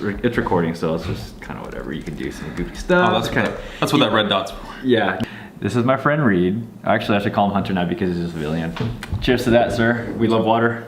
it's recording, so it's just kind of whatever. You can do some goofy stuff. Oh, that's what that red dot's for. Yeah. This is my friend Reed. Actually, I should call him Hunter now because he's a civilian. Cheers to that, sir. We love water.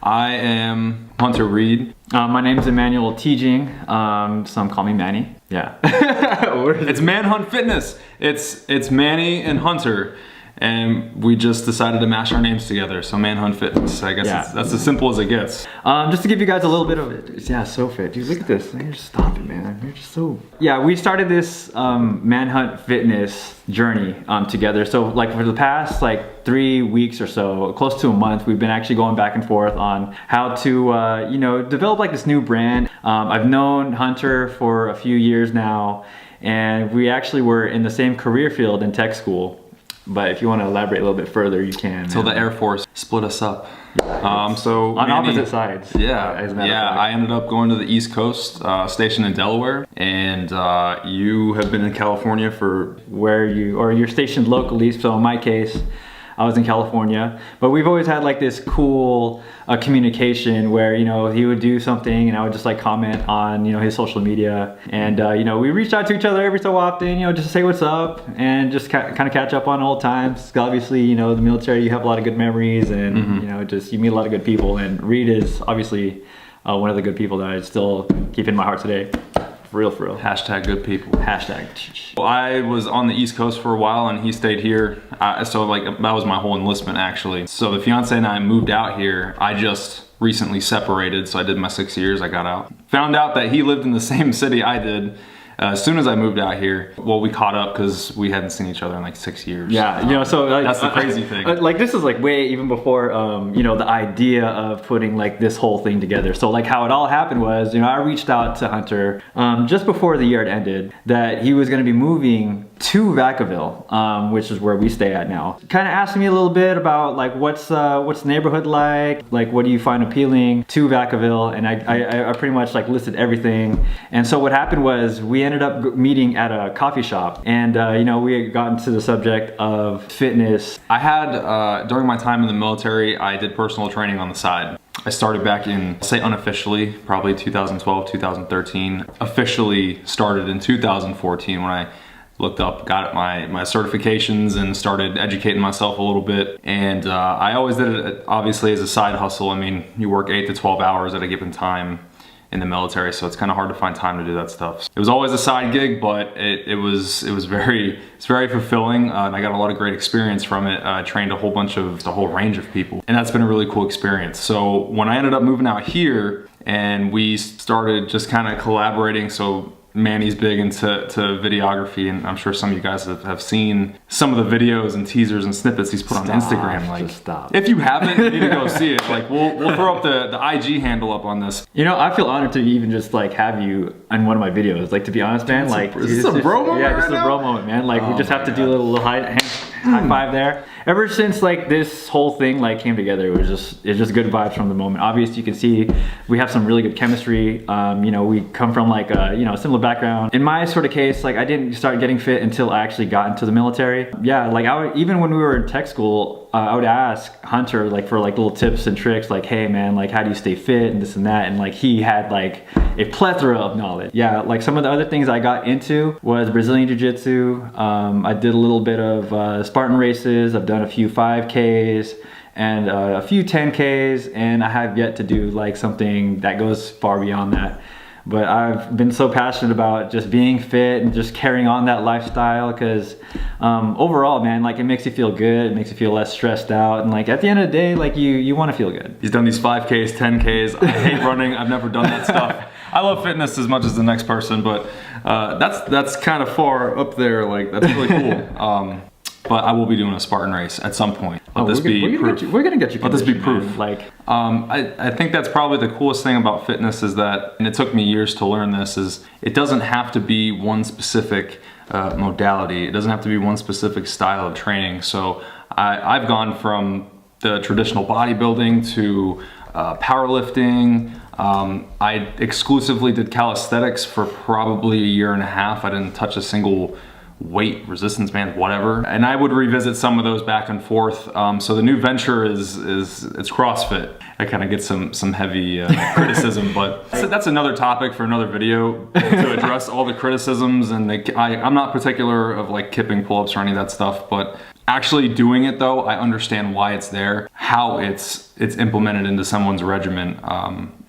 I am Hunter Reed. My name's Emmanuel Teaching. Some call me Manny. Yeah. It's Manhunt Fitness. It's Manny and Hunter. And we just decided to mash our names together, so Manhunt Fitness. I guess that's as simple as it gets. Just to give you guys a little bit of it. Yeah, so fit. Dude, look at this. You're just stop it, man. You're just so... Yeah, we started this Manhunt Fitness journey together. So like for the past like 3 weeks or so, close to a month, we've been actually going back and forth on how to, you know, develop like this new brand. I've known Hunter for a few years now, and we actually were in the same career field in tech school. But if you want to elaborate a little bit further, you can. So the Air Force split us up. So on opposite sides. Yeah, I ended up going to the East Coast, stationed in Delaware, and you have been in California for you're stationed locally. So in my case, I was in California, but we've always had like this cool communication where, you know, he would do something and I would just like comment on, you know, his social media, and you know, we reached out to each other every so often, you know, just to say what's up and just kind of catch up on old times. Obviously, you know, the military, you have a lot of good memories, and you know, just you meet a lot of good people, and Reed is obviously one of the good people that I still keep in my heart today. For real. Hashtag good people. Hashtag. Well, I was on the East Coast for a while and he stayed here. So like that was my whole enlistment actually. So the fiance and I moved out here. I just recently separated, so I did my 6 years, I got out. Found out that he lived in the same city I did. As soon as I moved out here, well, we caught up because we hadn't seen each other in like 6 years. Yeah, you know, so like, that's the crazy thing. Like this is like way even before, you know, the idea of putting like this whole thing together. So like how it all happened was, you know, I reached out to Hunter just before the year had ended that he was going to be moving to Vacaville, which is where we stay at now. Kind of asked me a little bit about like what's the neighborhood like what do you find appealing to Vacaville, and I pretty much like listed everything. And so what happened was we ended up meeting at a coffee shop, and you know, we had gotten to the subject of fitness. I had during my time in the military, I did personal training on the side. I started back in, say unofficially, probably 2012, 2013. Officially started in 2014 when I looked up, got my certifications and started educating myself a little bit. And I always did it obviously as a side hustle. I mean, you work 8 to 12 hours at a given time in the military, so it's kind of hard to find time to do that stuff. It was always a side gig, but it was very fulfilling, and I got a lot of great experience from it. I trained a whole range of people, and that's been a really cool experience. So when I ended up moving out here and we started just kind of collaborating, so Manny's big into videography, and I'm sure some of you guys have seen some of the videos and teasers and snippets he's put on Instagram. Like, if you haven't, you need to go see it. Like, we'll throw up the IG handle up on this. You know, I feel honored to even just like have you in one of my videos. Like, to be honest, man, like is this a bro moment? Yeah, this is a bro moment, man. Like, we just have to do a little high five there. Ever since like this whole thing like came together, it's just good vibes from the moment. Obviously, you can see we have some really good chemistry. You know, we come from like a, you know, similar background. In my sort of case, like I didn't start getting fit until I actually got into the military. Yeah, like even when we were in tech school, I would ask Hunter like for like little tips and tricks, like, hey man, like how do you stay fit and this and that, and like he had like a plethora of knowledge. Yeah, like some of the other things I got into was Brazilian Jiu-Jitsu. I did a little bit of Spartan races. I've done a few 5Ks and a few 10Ks, and I have yet to do like something that goes far beyond that. But I've been so passionate about just being fit and just carrying on that lifestyle, because overall, man, like it makes you feel good, it makes you feel less stressed out, and like at the end of the day, like you want to feel good. He's done these 5Ks, 10Ks. I hate running. I've never done that stuff. I love fitness as much as the next person, but that's kind of far up there. Like that's really cool. But I will be doing a Spartan race at some point. Let this be proof. We're gonna get you. Let this be proof. Man. Like, I think that's probably the coolest thing about fitness is that, and it took me years to learn this, is it doesn't have to be one specific modality. It doesn't have to be one specific style of training. So I've gone from the traditional bodybuilding to powerlifting. I exclusively did calisthenics for probably a year and a half. I didn't touch a single weight, resistance bands, whatever. And I would revisit some of those back and forth. So the new venture it's CrossFit. I kind of get some heavy criticism, but that's another topic for another video to address all the criticisms. And I'm not particular of like kipping pull-ups or any of that stuff, but actually doing it though, I understand why it's there, how it's implemented into someone's regimen.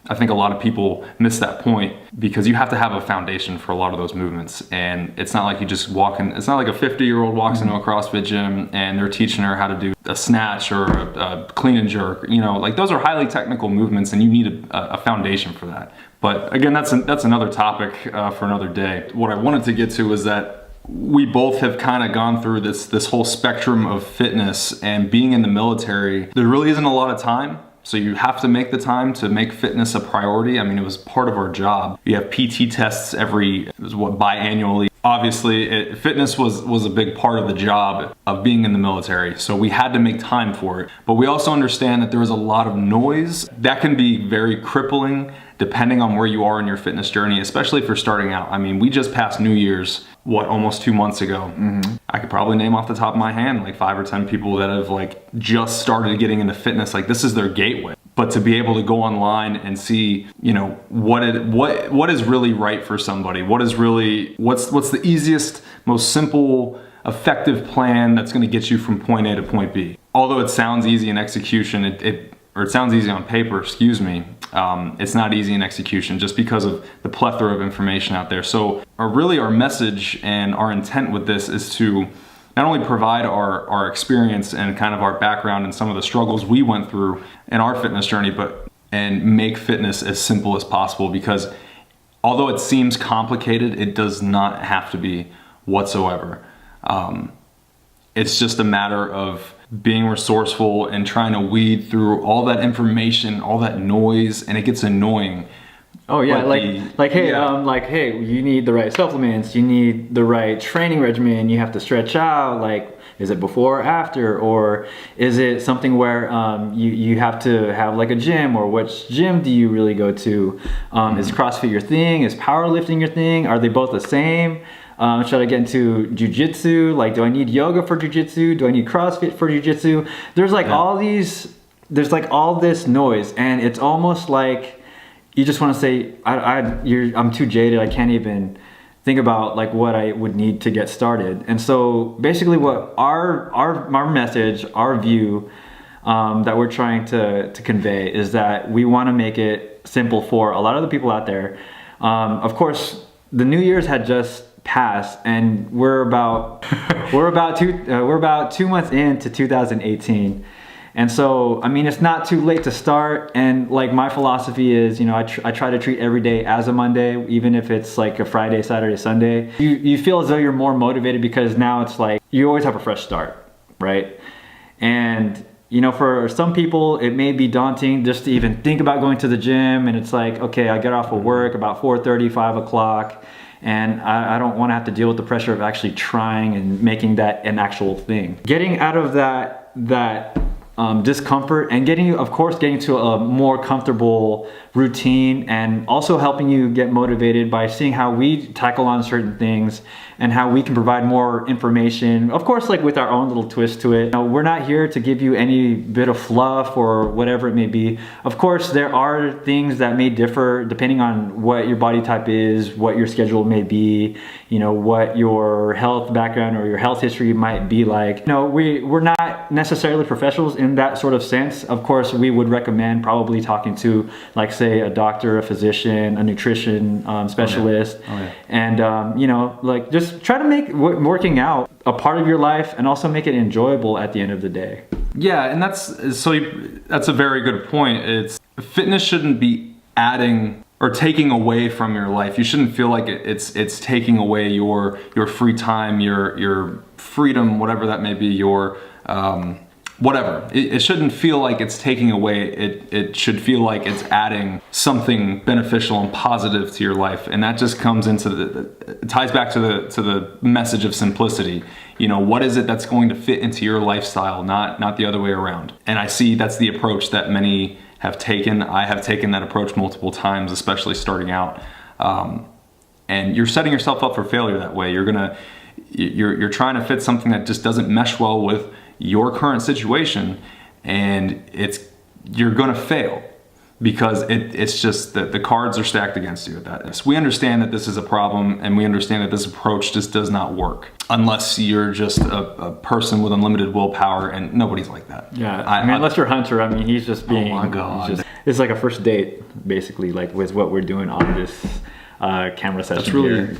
I think a lot of people miss that point because you have to have a foundation for a lot of those movements. And it's not like you just walk in, it's not like a 50-year-old walks into a CrossFit gym and they're teaching her how to do a snatch or a clean and jerk. You know, like those are highly technical movements and you need a foundation for that. But again, that's another topic for another day. What I wanted to get to is that we both have kind of gone through this whole spectrum of fitness, and being in the military, there really isn't a lot of time. So you have to make the time to make fitness a priority. I mean, it was part of our job. You have PT tests biannually. Obviously, fitness was a big part of the job of being in the military. So we had to make time for it. But we also understand that there was a lot of noise that can be very crippling depending on where you are in your fitness journey, especially if you're starting out. I mean, we just passed New Year's, almost 2 months ago. I could probably name off the top of my hand like 5 or 10 people that have like just started getting into fitness. Like this is their gateway. But to be able to go online and see, you know, what is really right for somebody, what's the easiest, most simple, effective plan that's going to get you from point A to point B. Although it sounds easy in execution, it sounds easy on paper, excuse me. It's not easy in execution just because of the plethora of information out there. So our message and our intent with this is to not only provide our experience and kind of our background and some of the struggles we went through in our fitness journey, and make fitness as simple as possible, because although it seems complicated, it does not have to be whatsoever. It's just a matter of being resourceful and trying to weed through all that information, all that noise, and it gets annoying. Oh yeah, hey, you need the right supplements, you need the right training regimen, you have to stretch out, like, is it before or after, or is it something where you have to have like a gym, or which gym do you really go to? Is CrossFit your thing? Is powerlifting your thing? Are they both the same? Should I get into jiu-jitsu? Like, do I need yoga for jiu-jitsu? Do I need CrossFit for jiu-jitsu? There's like there's like all this noise, and it's almost like you just want to say, I'm too jaded, I can't even think about like what I would need to get started. And so basically what our message, our view that we're trying to convey is that we want to make it simple for a lot of the people out there. Of course, the New Year's had just passed, and we're about 2 months into 2018. And so, I mean, it's not too late to start. And like my philosophy is, you know, I try to treat every day as a Monday, even if it's like a Friday, Saturday, Sunday. You feel as though you're more motivated because now it's like you always have a fresh start, right? And you know, for some people, it may be daunting just to even think about going to the gym. And it's like, okay, I get off of work about 4:30, 5 o'clock. And I don't want to have to deal with the pressure of actually trying and making that an actual thing. Getting out of that discomfort and getting to a more comfortable routine, and also helping you get motivated by seeing how we tackle on certain things and how we can provide more information, of course, like with our own little twist to it. You know, we're not here to give you any bit of fluff or whatever it may be. Of course, there are things that may differ depending on what your body type is, what your schedule may be, you know, what your health background or your health history might be like. You know, we're not necessarily professionals in that sort of sense. Of course, we would recommend probably talking to, like, say, a doctor, a physician, a nutrition specialist. And you know, like, just try to make working out a part of your life and also make it enjoyable at the end of the day. Yeah, and that's a very good point. Fitness shouldn't be adding or taking away from your life. You shouldn't feel like it's taking away your free time, your freedom, whatever that may be, your whatever. It shouldn't feel like it's taking away. It should feel like it's adding something beneficial and positive to your life. And that just comes into it ties back to the message of simplicity. You know, what is it that's going to fit into your lifestyle, not the other way around. And I see that's the approach that many have taken. I have taken that approach multiple times, especially starting out. And you're setting yourself up for failure that way. you're trying to fit something that just doesn't mesh well with your current situation, and you're gonna fail because it's just that the cards are stacked against you at that. So we understand that this is a problem, and we understand that this approach just does not work unless you're just a person with unlimited willpower, and nobody's like that. Yeah, I mean, unless you're Hunter, I mean, he's just being, oh my God. It's like a first date, basically, like with what we're doing on this camera session. That's really here.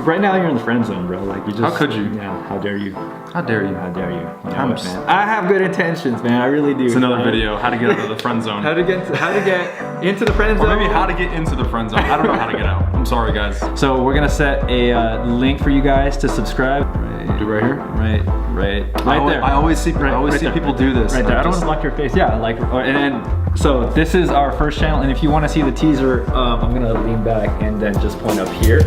Right now you're in the friend zone, bro. Like you just. How could you? Yeah. How dare you? How dare you? How dare you? How much? Man. I have good intentions, man. I really do. It's another video. How to get out of the friend zone. How to get into the friend zone. Or maybe how to get into the friend zone. I don't know how to get out. I'm sorry, guys. So we're gonna set a link for you guys to subscribe. Right. Do right here. Right there. I always see people do this. Right there. I don't want to block your face. Yeah, like, and then so this is our first channel, and if you want to see the teaser, I'm gonna lean back and then just point up here.